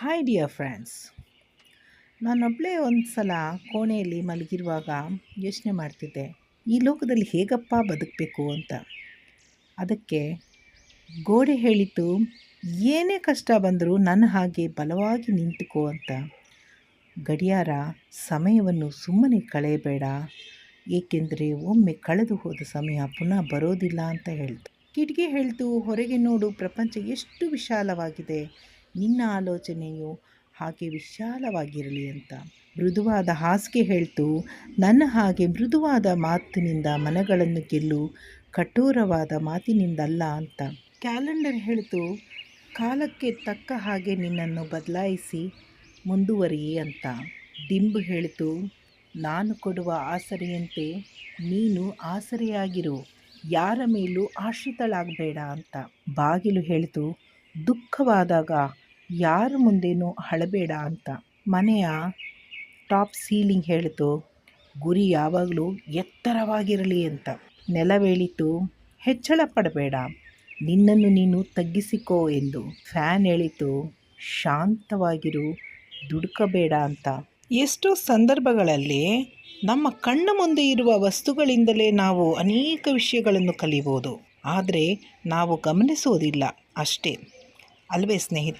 Hi dear friends. ನಾನೊಬ್ಬಳೇ ಒಂದು ಸಲ ಕೋಣೆಯಲ್ಲಿ ಮಲಗಿರುವಾಗ ಯೋಚನೆ ಮಾಡ್ತಿದ್ದೆ, ಈ ಲೋಕದಲ್ಲಿ ಹೇಗಪ್ಪ ಬದುಕಬೇಕು ಅಂತ. ಅದಕ್ಕೆ ಗೋಡೆ ಹೇಳಿತು, ಏನೇ ಕಷ್ಟ ಬಂದರೂ ನನ್ನ ಹಾಗೆ ಬಲವಾಗಿ ನಿಂತುಕೋ ಅಂತ. ಗಡಿಯಾರ ಸಮಯವನ್ನು ಸುಮ್ಮನೆ ಕಳೆಯಬೇಡ, ಏಕೆಂದರೆ ಒಮ್ಮೆ ಕಳೆದು ಹೋದ ಸಮಯ ಪುನಃ ಬರೋದಿಲ್ಲ ಅಂತ ಹೇಳ್ತು. ಕಿಟಕಿ ಹೇಳ್ತು, ಹೊರಗೆ ನೋಡು, ಪ್ರಪಂಚ ಎಷ್ಟು ವಿಶಾಲವಾಗಿದೆ, ನಿನ್ನ ಆಲೋಚನೆಯು ಹಾಗೆ ವಿಶಾಲವಾಗಿರಲಿ ಅಂತ. ಮೃದುವಾದ ಹಾಸಿಗೆ ಹೇಳ್ತು, ನನ್ನ ಹಾಗೆ ಮೃದುವಾದ ಮಾತಿನಿಂದ ಮನಗಳನ್ನು ಗೆಲ್ಲು, ಕಠೋರವಾದ ಮಾತಿನಿಂದಲ್ಲ ಅಂತ. ಕ್ಯಾಲೆಂಡರ್ ಹೇಳ್ತು, ಕಾಲಕ್ಕೆ ತಕ್ಕ ಹಾಗೆ ನಿನ್ನನ್ನು ಬದಲಾಯಿಸಿ ಮುಂದುವರಿಯಿ ಅಂತ. ದಿಂಬು ಹೇಳ್ತು, ನಾನು ಕೊಡುವ ಆಸರೆಯಂತೆ ನೀನು ಆಸರೆಯಾಗಿರು, ಯಾರ ಮೇಲೂ ಆಶ್ರಿತಳಾಗಬೇಡ ಅಂತ. ಬಾಗಿಲು ಹೇಳ್ತು, ದುಃಖವಾದಾಗ ಯಾರ ಮುಂದೇನೂ ಅಳಬೇಡ ಅಂತ. ಮನೆಯ ಟಾಪ್ ಸೀಲಿಂಗ್ ಹೇಳ್ತು, ಗುರಿ ಯಾವಾಗಲೂ ಎತ್ತರವಾಗಿರಲಿ ಅಂತ. ನೆಲವೇಳಿತು, ಹೆಚ್ಚಳ ಪಡಬೇಡ, ನಿನ್ನನ್ನು ನೀನು ತಗ್ಗಿಸಿಕೋ ಎಂದು. ಫ್ಯಾನ್ ಹೇಳಿತು, ಶಾಂತವಾಗಿರು, ದುಡುಕಬೇಡ ಅಂತ. ಎಷ್ಟೋ ಸಂದರ್ಭಗಳಲ್ಲಿ ನಮ್ಮ ಕಣ್ಣ ಮುಂದೆ ಇರುವ ವಸ್ತುಗಳಿಂದಲೇ ನಾವು ಅನೇಕ ವಿಷಯಗಳನ್ನು ಕಲಿಬೋದು, ಆದರೆ ನಾವು ಗಮನಿಸೋದಿಲ್ಲ ಅಷ್ಟೇ ಅಲ್ವೇ ಸ್ನೇಹಿತರೆ?